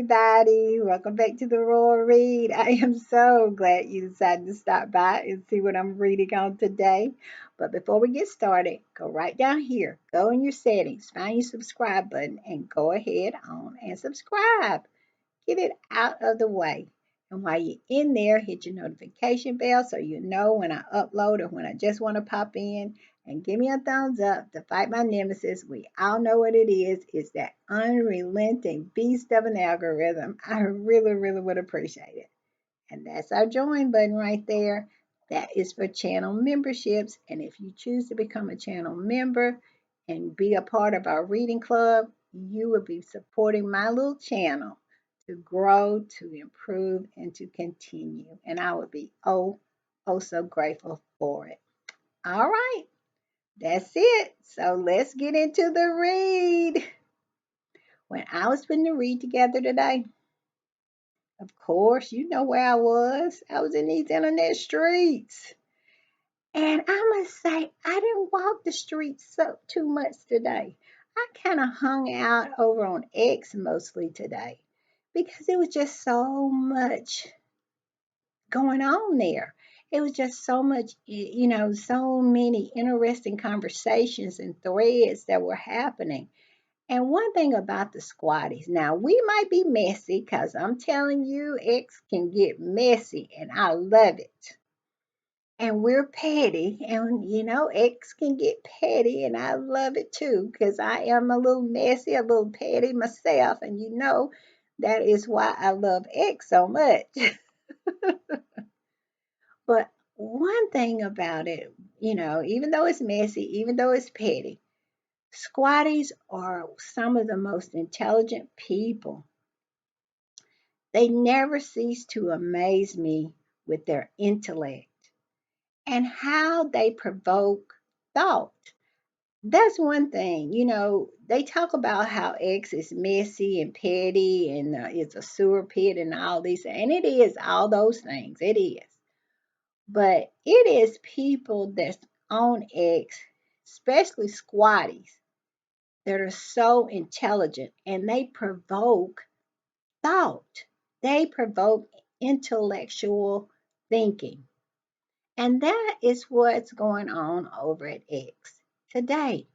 everybody. Welcome back to the Royal Read. I am so glad you decided to stop by and see what I'm reading on today. But before we get started, go right down here, go in your settings, find your subscribe button, and go ahead on and subscribe. Get it out of the way. And while you're in there, hit your notification bell so you know when I upload or when I just want to pop in. And give me a thumbs up to fight my nemesis. We all know what it is. It's that unrelenting beast of an algorithm. I really, really would appreciate it. And that's our join button right there. That is for channel memberships. And if you choose to become a channel member and be a part of our reading club, you will be supporting my little channel to grow, to improve, and to continue. And I would be oh so grateful for it. All right, that's it. So let's get into the read. When I was putting the read together today, of course, you know where I was. I was in these internet streets. And I must say, I didn't walk the streets so too much today. I kind of hung out over on X mostly today because it was just so much going on there. It was just so much, so many interesting conversations and threads that were happening. And one thing about the squatties, now we might be messy because I'm telling you, X can get messy and I love it. And we're petty, and X can get petty, and I love it too because I am a little messy, a little petty myself, and that is why I love X so much. But one thing about it, even though it's messy, even though it's petty, squatties are some of the most intelligent people. They never cease to amaze me with their intellect and how they provoke thought. That's one thing, they talk about how X is messy and petty and it's a sewer pit and all these, and it is all those things. It is. But it is people that's on X, especially squatties, that are so intelligent and they provoke thought. They provoke intellectual thinking. And that is what's going on over at X today.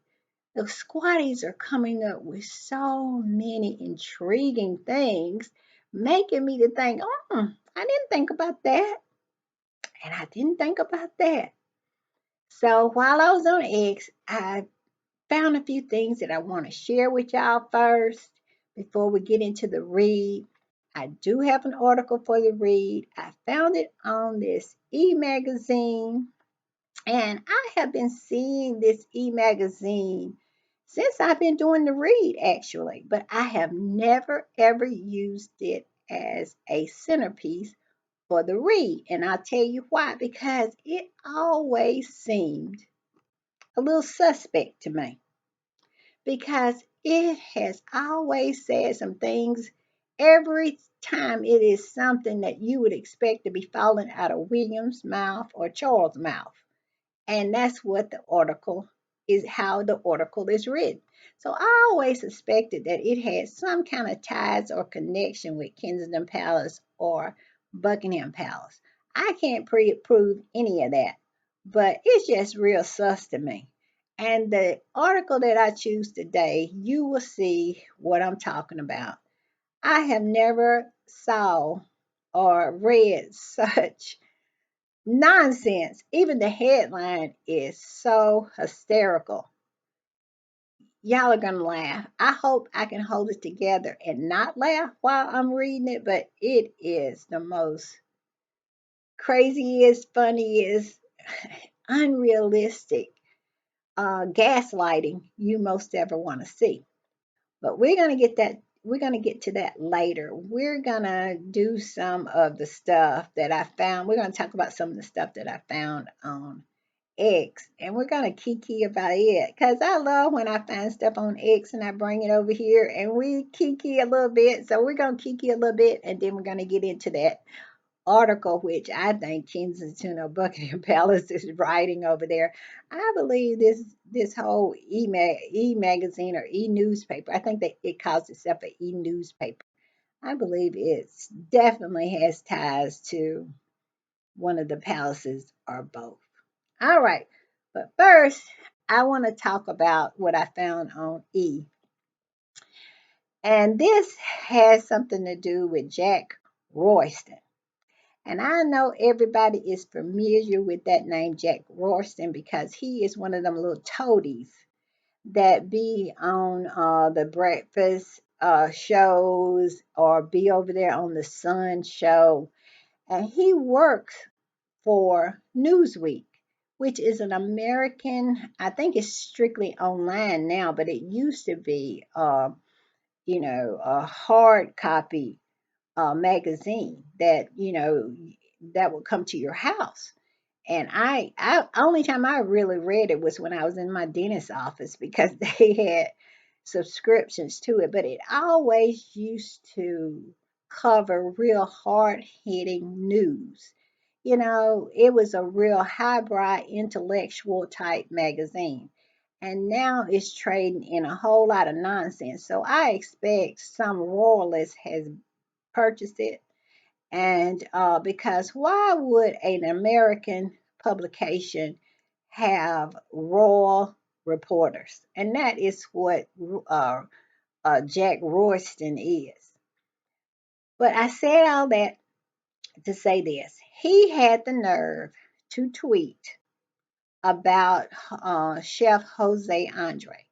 The squatties are coming up with so many intriguing things, making me to think, I didn't think about that. And I didn't think about that. So while I was on X, I found a few things that I want to share with y'all first before we get into the read. I do have an article for the read. I found it on this e-magazine, and I have been seeing this e-magazine since I've been doing the read actually, but I have never ever used it as a centerpiece for the read. And I'll tell you why, because it always seemed a little suspect to me because it has always said some things every time it is something that you would expect to be falling out of William's mouth or Charles' mouth. And that's what the article is, how the article is written. So I always suspected that it had some kind of ties or connection with Kensington Palace or Buckingham Palace. I can't prove any of that, but it's just real sus to me. And the article that I choose today, you will see what I'm talking about. I have never saw or read such nonsense. Even the headline is so hysterical. Y'all are going to laugh. I hope I can hold it together and not laugh while I'm reading it, but it is the most craziest, funniest, unrealistic gaslighting you most ever want to see. But we're going to get that. We're going to get to that later. We're going to do some of the stuff that I found. We're going to talk about some of the stuff that I found on X, and we're going to kiki about it because I love when I find stuff on X and I bring it over here and we kiki a little bit. So we're going to kiki a little bit and then we're going to get into that article, which I think Kensington or Buckingham Palace is writing over there. I believe this whole e magazine or e newspaper. I think that it calls itself an e newspaper. I believe it definitely has ties to one of the palaces or both. All right, but first, I want to talk about what I found on E. And this has something to do with Jack Royston. And I know everybody is familiar with that name, Jack Royston, because he is one of them little toadies that be on the breakfast shows or be over there on the Sun show. And he works for Newsweek, which is an American, I think it's strictly online now, but it used to be, a hard copy magazine that, that would come to your house. And I only time I really read it was when I was in my dentist's office because they had subscriptions to it. But it always used to cover real hard hitting news. It was a real highbrow intellectual type magazine. And now it's trading in a whole lot of nonsense. So I expect some royalist has purchased it, and because why would an American publication have royal reporters? And that is what Jack Royston is. But I said all that to say this. He had the nerve to tweet about Chef Jose Andre.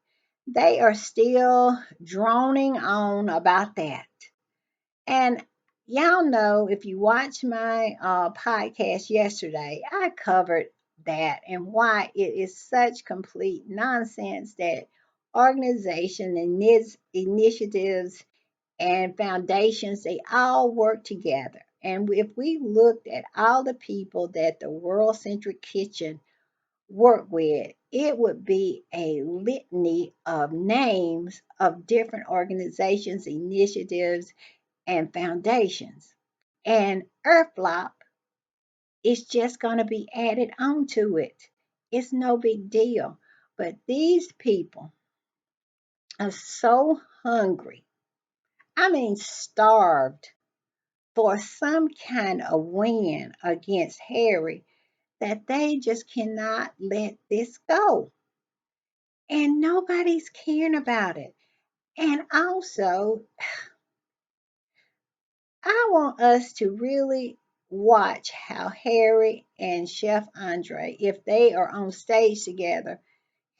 They are still droning on about that. And y'all know if you watch my podcast yesterday, I covered that and why it is such complete nonsense that organizations and initiatives and foundations, they all work together. And if we looked at all the people that the World Centric Kitchen work with, it would be a litany of names of different organizations, initiatives, and foundations. And Earthflop is just going to be added onto it. It's no big deal. But these people are so hungry, I mean, starved for some kind of win against Harry that they just cannot let this go. And nobody's caring about it. And also, I want us to really watch how Harry and Chef Andre, if they are on stage together,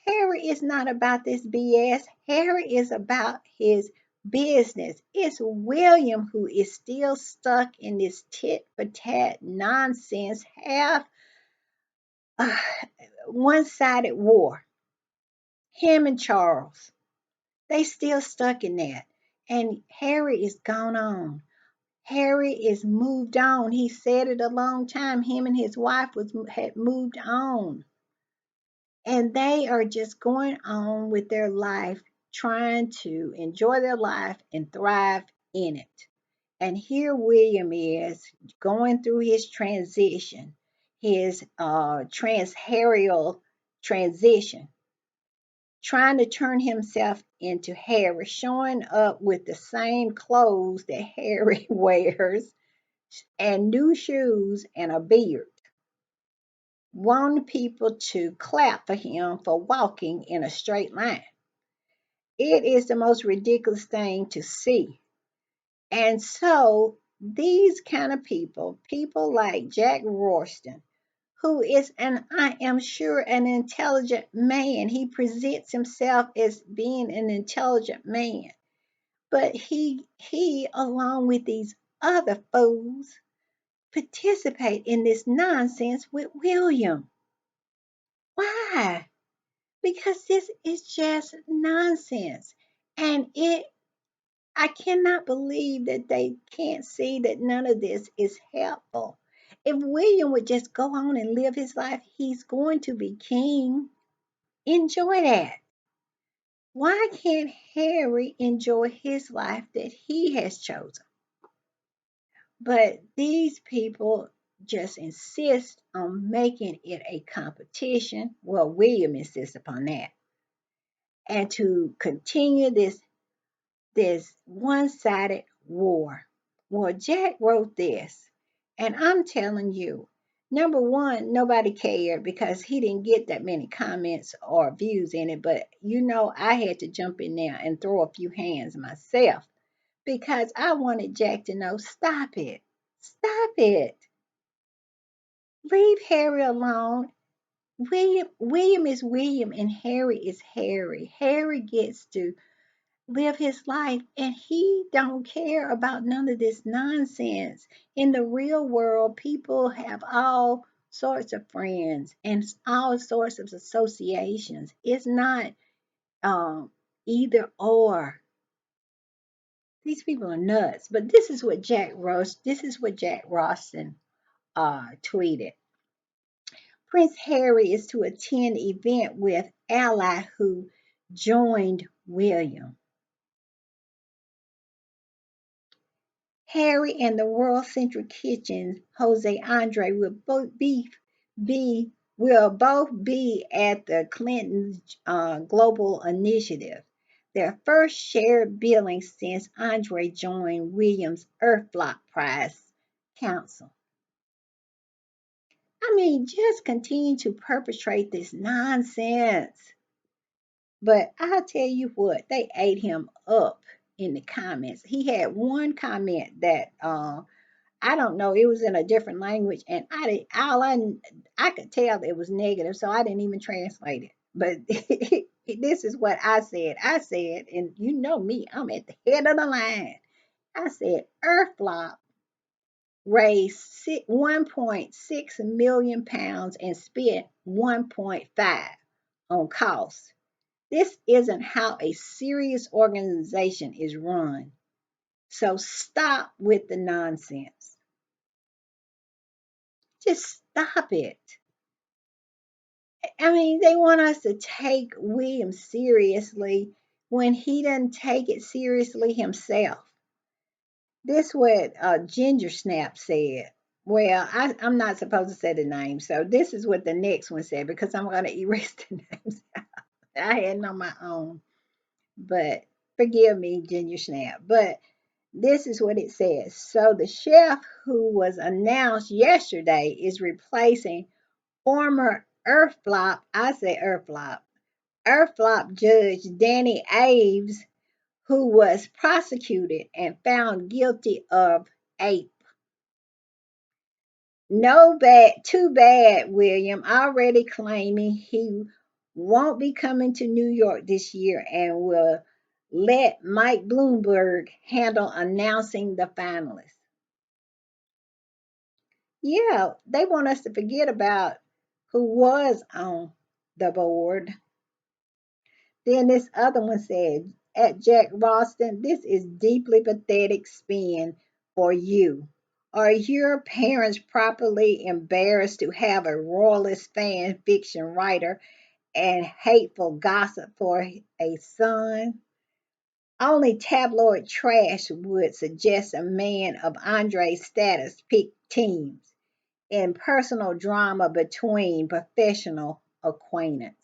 Harry is not about this BS. Harry is about his business. It's William who is still stuck in this tit for tat nonsense, half uh, one sided war. Him and Charles, they still stuck in that. And Harry is gone on. Harry is moved on. He said it a long time. Him and his wife had moved on. And they are just going on with their life, trying to enjoy their life and thrive in it. And here William is going through his transition, his transharial transition, trying to turn himself into Harry, showing up with the same clothes that Harry wears and new shoes and a beard, wanting people to clap for him for walking in a straight line. It is the most ridiculous thing to see. And so these kind of people like Jack Royston, who is an, I am sure, an intelligent man. He presents himself as being an intelligent man. But he along with these other fools participate in this nonsense with William. Why? Because this is just nonsense. And I cannot believe that they can't see that none of this is helpful. If William would just go on and live his life, he's going to be king. Enjoy that. Why can't Harry enjoy his life that he has chosen? But these people just insist on making it a competition. Well, William insists upon that. And to continue this one-sided war. Well, Jack wrote this, and I'm telling you, number one, nobody cared because he didn't get that many comments or views in it. But I had to jump in there and throw a few hands myself because I wanted Jack to know, stop it. Stop it. Leave Harry alone. William is William and Harry is Harry. Harry gets to live his life and he don't care about none of this nonsense. In the real world, people have all sorts of friends and all sorts of associations. It's not um, either or. These people are nuts. But this is what Jack Roston tweeted. Prince Harry is to attend event with ally who joined William. Harry and the World Central Kitchen's Jose Andre be will both be at the Clinton's Global Initiative, their first shared billing since Andre joined Williams' Earthlock Prize Council. I mean, just continue to perpetrate this nonsense. But I'll tell you what, they ate him up in the comments. He had one comment that I don't know, it was in a different language, and I could tell it was negative, so I didn't even translate it. But this is what I said. I said, and you know me, I'm at the head of the line. I said, Earthflop raised 1.6 million pounds and spent 1.5 on costs. This isn't how a serious organization is run. So stop with the nonsense. Just stop it. I mean, they want us to take William seriously when he doesn't take it seriously himself. This what Ginger Snap said. Well, I'm not supposed to say the name, so this is what the next one said because I'm going to erase the names. I had it on my own, but forgive me, Ginger Snap. But this is what it says. So the chef who was announced yesterday is replacing former Earthflop judge Danny Aves, who was prosecuted and found guilty of ape. No bad, too bad, William, already claiming he won't be coming to New York this year and will let Mike Bloomberg handle announcing the finalists. Yeah, they want us to forget about who was on the board. Then this other one said, at Jack Ralston, this is deeply pathetic spin for you. Are your parents properly embarrassed to have a royalist fan fiction writer and hateful gossip for a son? Only tabloid trash would suggest a man of Andre's status pick teams in personal drama between professional acquaintance.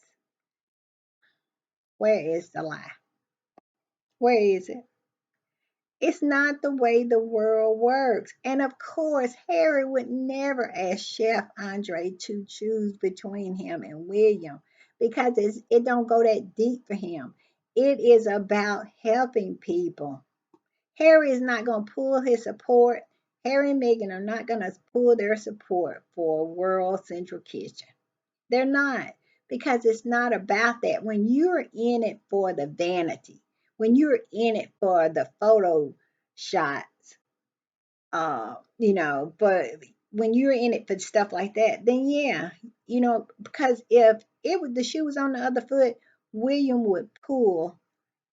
Where is the lie? Where is it? It's not the way the world works. And of course, Harry would never ask Chef Andre to choose between him and William because it don't go that deep for him. It is about helping people. Harry is not going to pull his support. Harry and Meghan are not going to pull their support for World Central Kitchen. They're not, because it's not about that. When you're in it for the vanity, when you're in it for the photo shots, but when you're in it for stuff like that, then yeah, because if the shoe was on the other foot, William would pull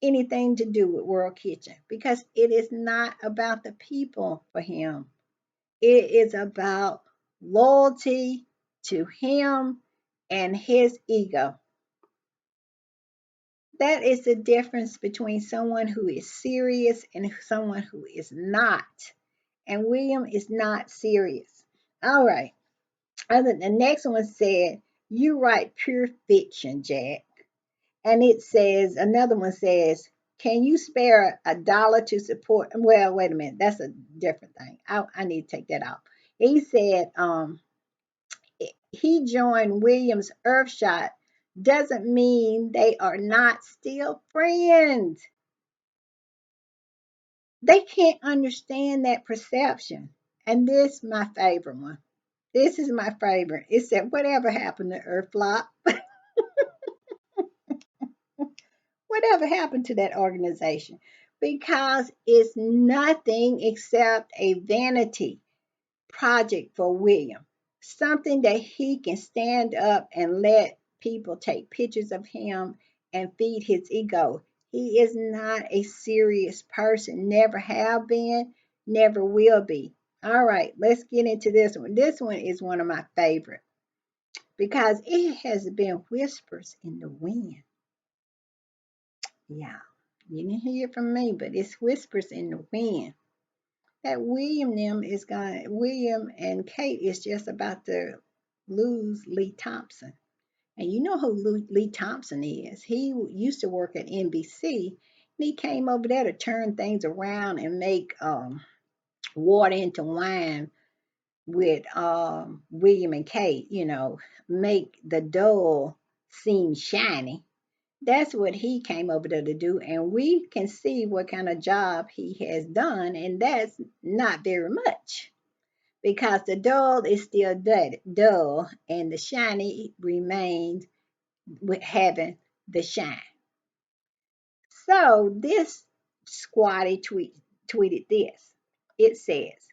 anything to do with World Kitchen because it is not about the people for him. It is about loyalty to him and his ego. That is the difference between someone who is serious and someone who is not. And William is not serious. All right. The next one said, you write pure fiction, Jack. And another one says, Can you spare $1 to support? Well, wait a minute. That's a different thing. I need to take that out. He said he joined Williams Earthshot doesn't mean they are not still friends. They can't understand that perception. And this my favorite one. This is my favorite. It said, whatever happened to Earth Flop? Whatever happened to that organization? Because it's nothing except a vanity project for William. Something that he can stand up and let people take pictures of him and feed his ego. He is not a serious person, never have been, never will be. All right, let's get into this one. This one is one of my favorite because it has been whispers in the wind. Yeah, you didn't hear it from me, but it's whispers in the wind that William and Kate is just about to lose Lee Thompson. And you know who Lee Thompson is. He used to work at NBC, and he came over there to turn things around and make water into wine with William and Kate, make the dull seem shiny. That's what he came over there to do, and we can see what kind of job he has done, and that's not very much because the dull is still dull, and the shiny remains with having the shine. So this squatty tweeted this. It says,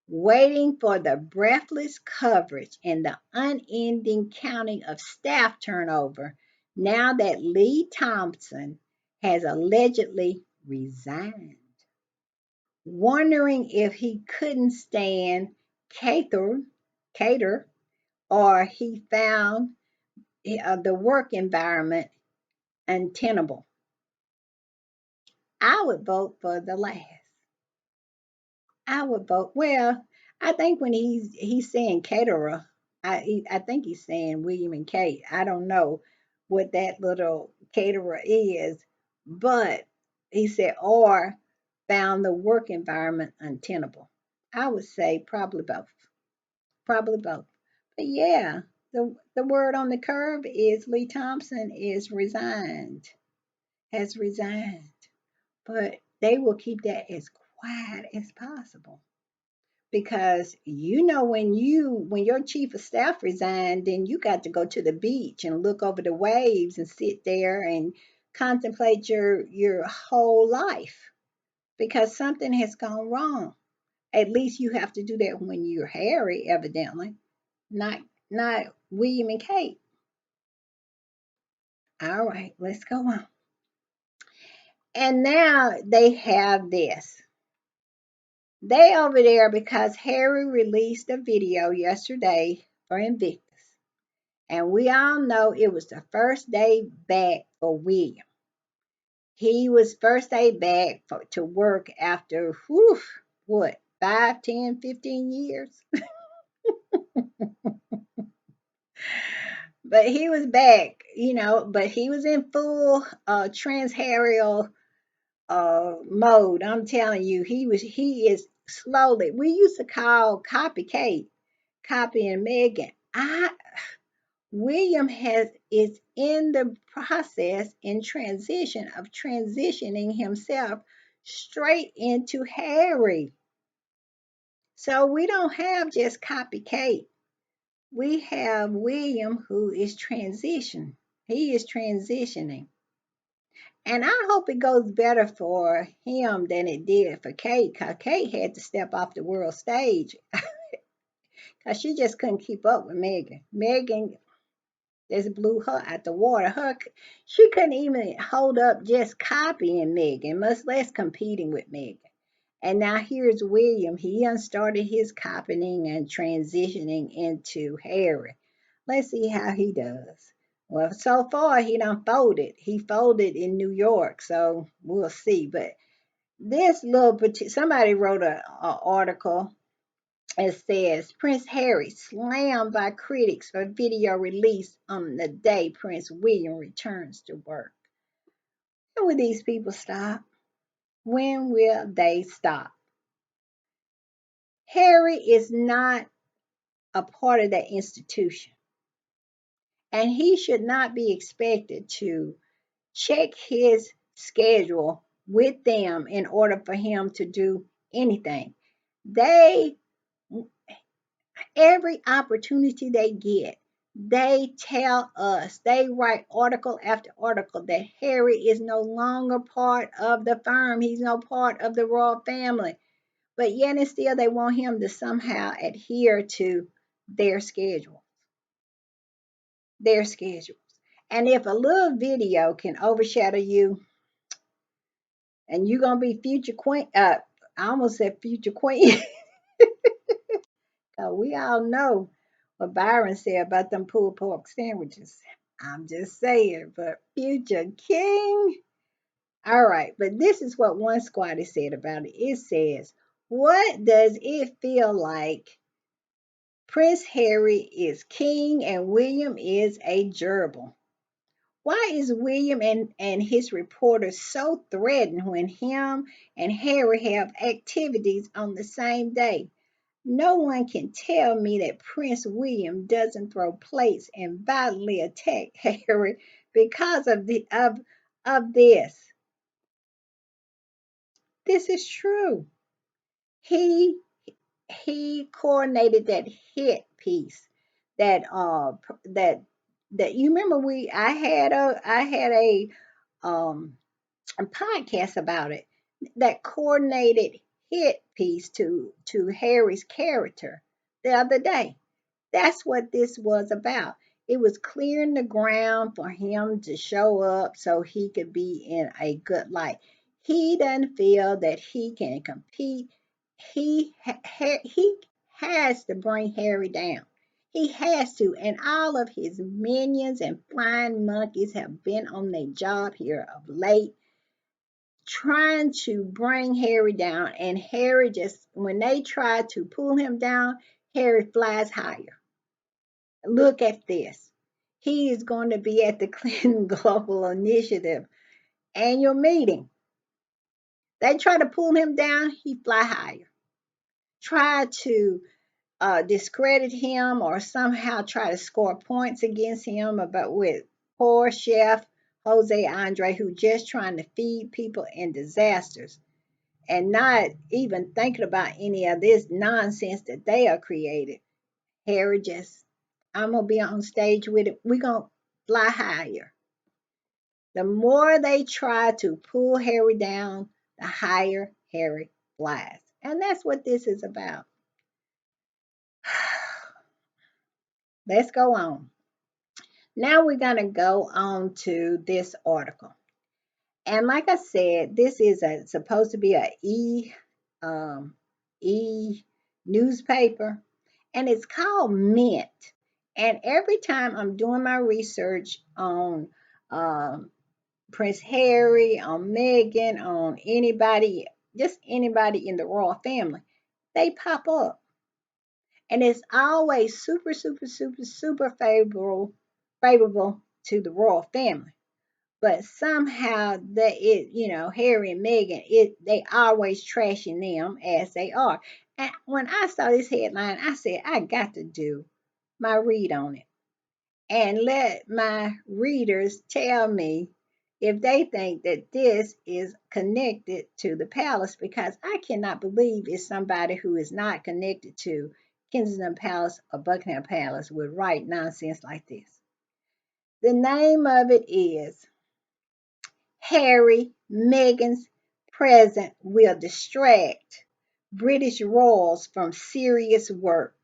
waiting for the breathless coverage and the unending counting of staff turnover now that Lee Thompson has allegedly resigned. Wondering if he couldn't stand cater, cater or he found the work environment untenable. I would vote for the last. I would vote. Well, I think when he's saying caterer, I think he's saying William and Kate. I don't know what that little caterer is, but he said or found the work environment untenable. I would say probably both. Probably both. But yeah, the word on the curve is Lee Thompson is resigned, has resigned. But they will keep that as quiet as possible because when your chief of staff resigned, then you got to go to the beach and look over the waves and sit there and contemplate your whole life because something has gone wrong. At least you have to do that when you're Harry, evidently, not not William and Kate. All right, let's go on. And now they have this. They over there because Harry released a video yesterday for Invictus. And we all know it was the first day back for William. He was first day back to work after, whew, what, 5, 10, 15 years? But he was back, but he was in full trans Harriel mode. I'm telling you, he is slowly. We used to call copycat, Copy and Megan. William is in the process in transition of transitioning himself straight into Harry. So we don't have just copycat. We have William who is transition. He is transitioning. And I hope it goes better for him than it did for Kate, because Kate had to step off the world stage because she just couldn't keep up with Megan. Megan just blew her out the water. She couldn't even hold up just copying Megan, much less competing with Megan. And now here's William. He unstarted his copying and transitioning into Harry. Let's see how he does. Well, so far he done folded. He folded in New York, so we'll see. But this somebody wrote an article. It says Prince Harry slammed by critics for video release on the day Prince William returns to work. When will these people stop? When will they stop? Harry is not a part of that institution, and he should not be expected to check his schedule with them in order for him to do anything. They, every opportunity they get, they tell us, they write article after article that Harry is no longer part of the firm. He's no part of the royal family. But yet and still, they want him to somehow adhere to their schedule, their schedules. And if a little video can overshadow you, and you're gonna be future queen, I almost said future queen. We all know what Byron said about them pulled pork sandwiches. I'm just saying, but future king. All right, but this is what one squatter said about it. It says, "What does it feel like Prince Harry is king and William is a gerbil? Why is William and his reporters so threatened when him and Harry have activities on the same day? No one can tell me that Prince William doesn't throw plates and violently attack Harry because of this. This is true. He he coordinated that hit piece that that you remember I had a podcast about it, that coordinated hit piece to Harry's character the other day. That's what this was about. It was clearing the ground for him to show up so he could be in a good light. He doesn't feel that he can compete. He has to bring Harry down. He has to, and all of his minions and flying monkeys have been on their job here of late, trying to bring Harry down. And Harry just, when they try to pull him down, Harry flies higher. Look at this. He is going to be at the Clinton Global Initiative annual meeting. They try to pull him down, he fly higher. Try to discredit him or somehow try to score points against him about with poor chef Jose Andre, who just trying to feed people in disasters and not even thinking about any of this nonsense that they are created. Harry just, I'm gonna be on stage with it. We're gonna fly higher. The more they try to pull Harry down, the higher Harry flies. And that's what this is about. Let's go on. Now we're gonna go on to this article. And like I said, this is supposed to be a e newspaper, and it's called Mint. And every time I'm doing my research on um, Prince Harry, on Meghan, on anybody, just anybody in the royal family, they pop up. And it's always super, super, super, super favorable to the royal family. But somehow that it, Harry and Meghan, they always trashing them as they are. And when I saw this headline, I said, I got to do my read on it and let my readers tell me if they think that this is connected to the palace, because I cannot believe it's somebody who is not connected to Kensington Palace or Buckingham Palace would write nonsense like this. The name of it is Harry, Meghan's present will distract British royals from serious work.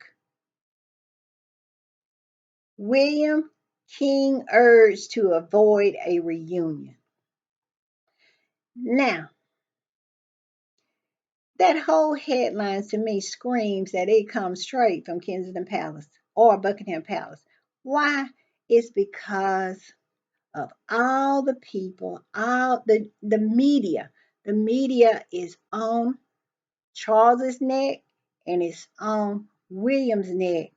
William King urged to avoid a reunion. Now, that whole headline to me screams that it comes straight from Kensington Palace or Buckingham Palace. Why? It's because of all the people, all the media. The media is on Charles's neck and it's on William's neck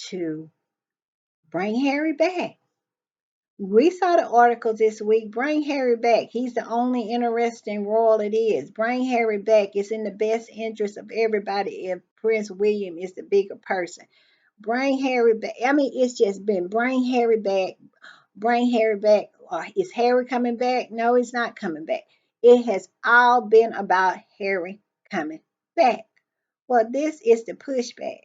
to bring Harry back. We saw the article this week. Bring Harry back. He's the only interesting royal it is. Bring Harry back. It's in the best interest of everybody if Prince William is the bigger person. Bring Harry back. I mean, it's just been bring Harry back, bring Harry back. Is Harry coming back? No, he's not coming back. It has all been about Harry coming back. Well, this is the pushback.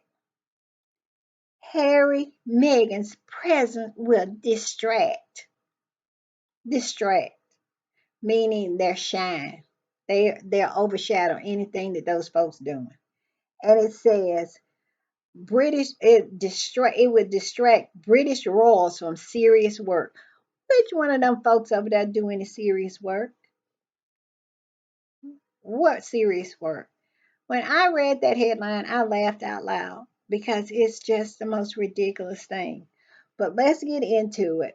Harry, Meghan's presence will distract, meaning their shine. They'll overshadow anything that those folks doing. And it says it would distract British royals from serious work. Which one of them folks over there doing the serious work? What serious work? When I read that headline, I laughed out loud because it's just the most ridiculous thing. But let's get into it.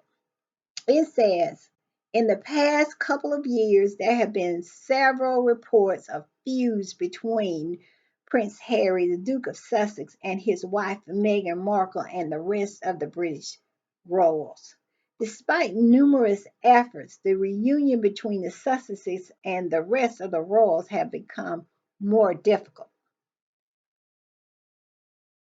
It says, in the past couple of years, there have been several reports of feuds between Prince Harry, the Duke of Sussex, and his wife Meghan Markle and the rest of the British royals. Despite numerous efforts, the reunion between the Sussexes and the rest of the royals have become more difficult.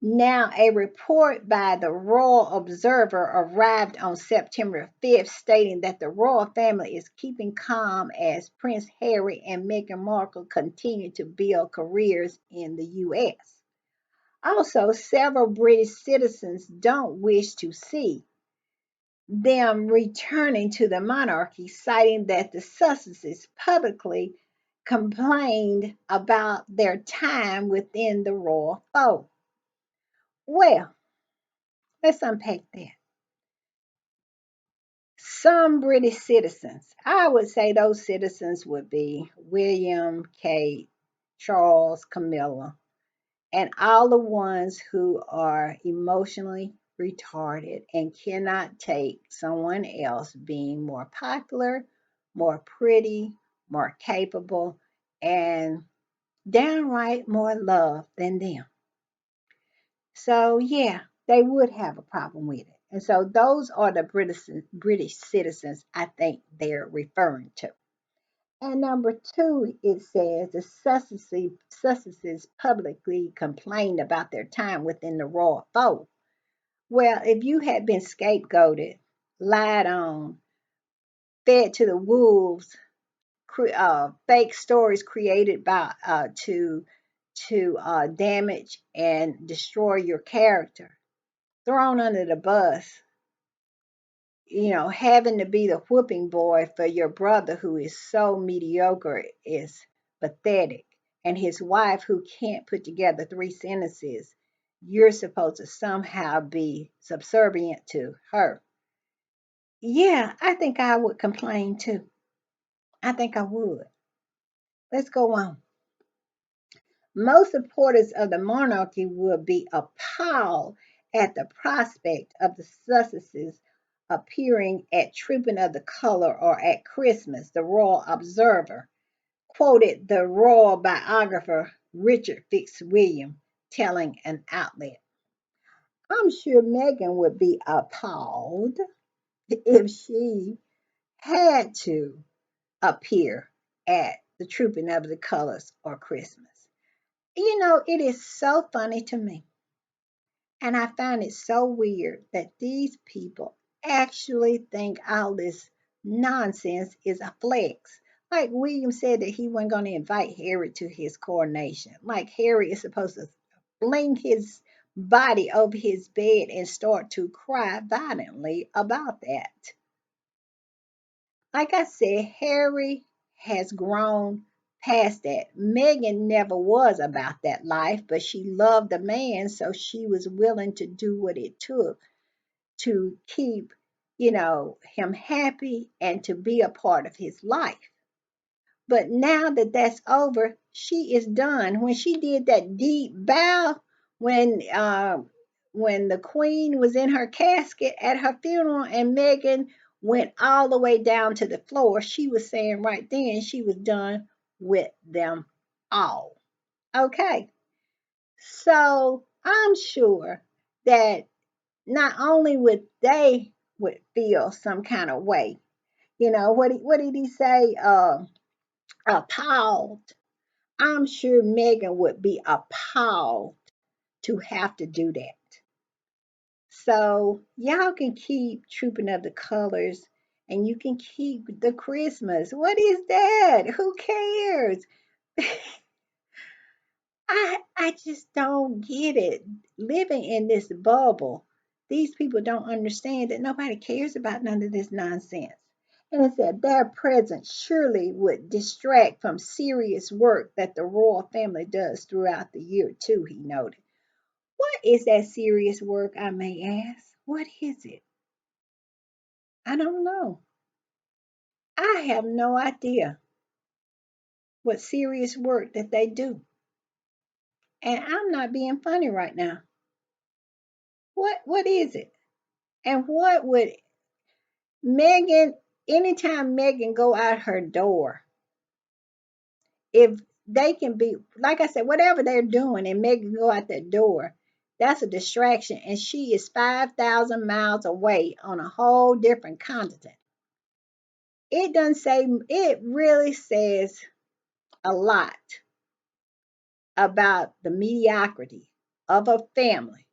Now, a report by the Royal Observer arrived on September 5th stating that the royal family is keeping calm as Prince Harry and Meghan Markle continue to build careers in the U.S. Also, several British citizens don't wish to see them returning to the monarchy, citing that the Sussexes publicly complained about their time within the royal fold. Well, let's unpack that. Some British citizens, I would say those citizens would be William, Kate, Charles, Camilla, and all the ones who are emotionally retarded and cannot take someone else being more popular, more pretty, more capable, and downright more loved than them. So, yeah, they would have a problem with it. And so, those are the British citizens I think they're referring to. And number two, it says the Sussexes publicly complained about their time within the royal fold. Well, if you had been scapegoated, lied on, fed to the wolves, fake stories created by to damage and destroy your character, thrown under the bus, having to be the whooping boy for your brother who is so mediocre is pathetic, and his wife who can't put together three sentences, you're supposed to somehow be subservient to her. Yeah, I think I would complain too. I think I would. Let's go on. Most supporters of the monarchy would be appalled at the prospect of the Sussexes appearing at Trooping of the Color or at Christmas, the Royal Observer quoted the royal biographer Richard Fitzwilliam telling an outlet. I'm sure Meghan would be appalled if she had to appear at the Trooping of the Colors or Christmas. It is so funny to me. And I find it so weird that these people actually think all this nonsense is a flex. Like William said that he wasn't going to invite Harry to his coronation. Like Harry is supposed to fling his body over his bed and start to cry violently about that. Like I said, Harry has grown past that. Meghan never was about that life, but she loved the man, so she was willing to do what it took to keep, him happy and to be a part of his life. But now that that's over, she is done. When she did that deep bow, when uh, when the Queen was in her casket at her funeral, and Meghan went all the way down to the floor, she was saying right then she was done with them all. Okay, so I'm sure that not only would they would feel some kind of way. What did he say? Appalled. I'm sure Meghan would be appalled to have to do that. So y'all can keep Trooping of the Colors and you can keep the Christmas. What is that? Who cares? I just don't get it. Living in this bubble, these people don't understand that nobody cares about none of this nonsense. And it said their presence surely would distract from serious work that the royal family does throughout the year, too, he noted. What is that serious work, I may ask? What is it? I don't know. I have no idea what serious work that they do. And I'm not being funny right now. What is it? And what would Megan, anytime Megan go out her door, if they can be, like I said, whatever they're doing and Megan go out that door, that's a distraction. And she is 5,000 miles away on a whole different continent. It doesn't say, it really says a lot about the mediocrity of a family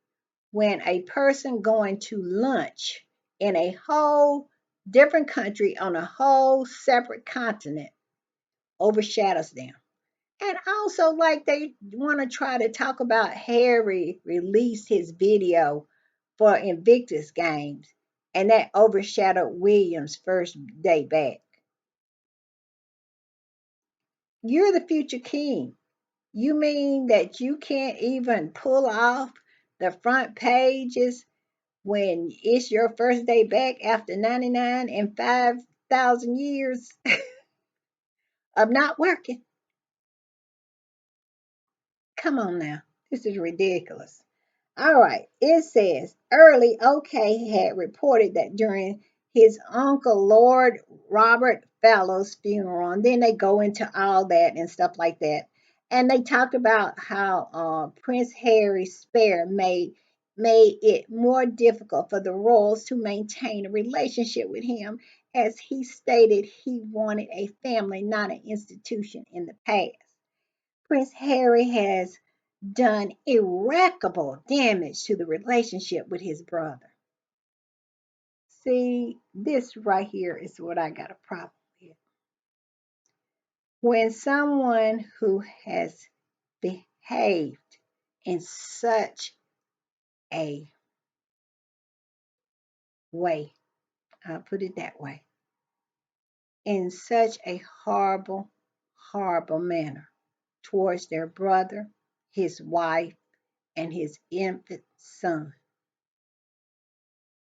when a person going to lunch in a whole different country on a whole separate continent overshadows them. And also, like they want to try to talk about Harry released his video for Invictus Games, and that overshadowed William's first day back. You're the future king. You mean that you can't even pull off the front pages when it's your first day back after 99 and 5,000 years of not working? Come on now. This is ridiculous. All right. It says early OK had reported that during his uncle Lord Robert Fellow's funeral, and then they go into all that and stuff like that. And they talked about how Prince Harry's spare made it more difficult for the royals to maintain a relationship with him, as he stated he wanted a family, not an institution in the past. Prince Harry has done irreparable damage to the relationship with his brother. See, this right here is what I got a problem with. When someone who has behaved in such a way, I'll put it that way, in such a horrible, horrible manner towards their brother, his wife, and his infant son.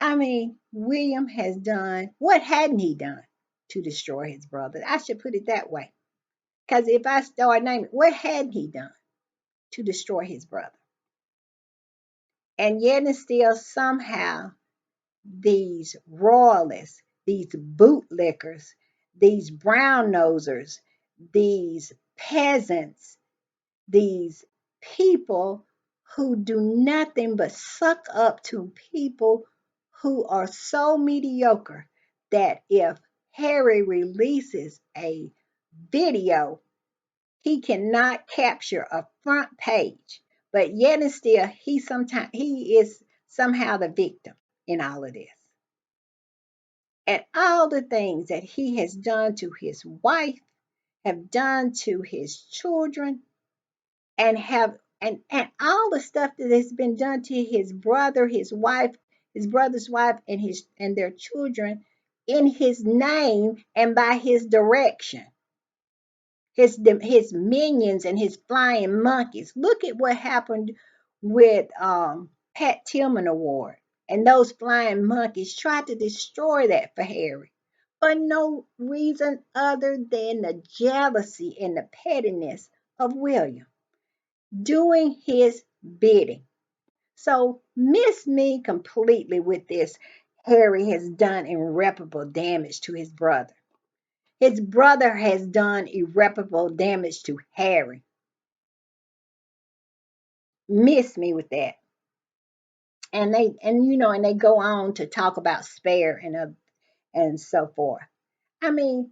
I mean, William has done, what hadn't he done to destroy his brother? I should put it that way. Because if I start naming, what hadn't he done to destroy his brother? And yet and still somehow these royalists, these bootlickers, these brown nosers, these peasants, these people who do nothing but suck up to people who are so mediocre that if Harry releases a video, he cannot capture a front page. But yet and still, he is somehow the victim in all of this. And all the things that he has done to his wife, have done to his children, and have and all the stuff that has been done to his brother, his wife, his brother's wife, and his and their children in his name and by his direction. His minions and his flying monkeys. Look at what happened with Pat Tillman Award. And those flying monkeys tried to destroy that for Harry for no reason other than the jealousy and the pettiness of William doing his bidding. So miss me completely with this. Harry has done irreparable damage to his brother. His brother has done irreparable damage to Harry. Miss me with that. And they go on to talk about spare and so forth. I mean,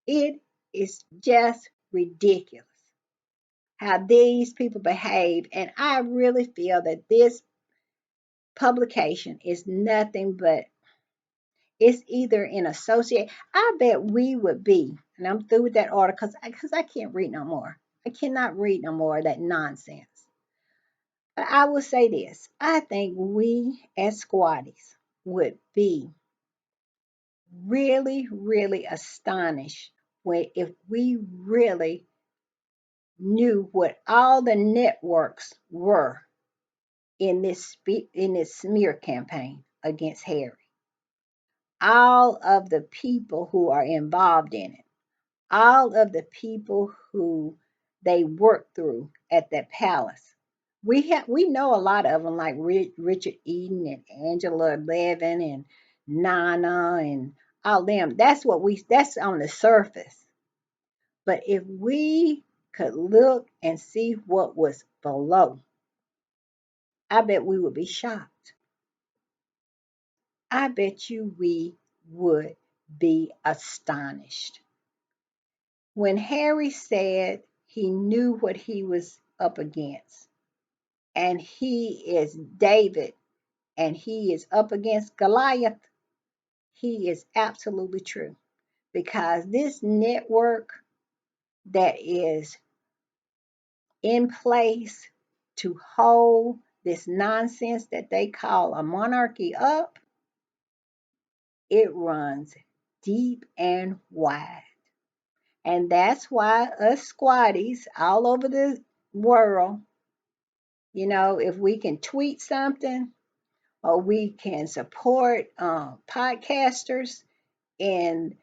it is just ridiculous how these people behave, and I really feel that this publication is nothing but, it's either in associate. I bet we would be, and I'm through with that article because I can't read no more. I cannot read no more of that nonsense. But I will say this: I think we as squatties would be really, really astonished if we really knew what all the networks were in this smear campaign against Harry. All of the people who are involved in it, all of the people who they work through at that palace. We know a lot of them, like Richard Eden and Angela Levin and Nana and all them. That's on the surface. But if we could look and see what was below, I bet we would be shocked. I bet you we would be astonished. When Harry said he knew what he was up against, and he is David, and he is up against Goliath, he is absolutely true. Because this network that is in place to hold this nonsense that they call a monarchy up, it runs deep and wide. And that's why us squatties all over the world, if we can tweet something or we can support podcasters in,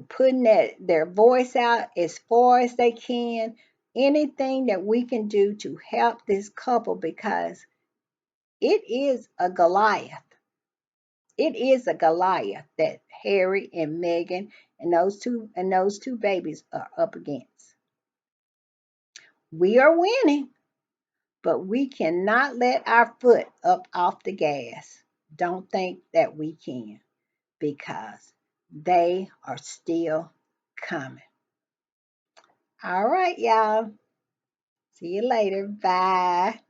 putting their voice out as far as they can, anything that we can do to help this couple, because it is a Goliath. It is a Goliath that Harry and Meghan and those two babies are up against. We are winning, but we cannot let our foot up off the gas. Don't think that we can, because they are still coming. All right, y'all. See you later. Bye.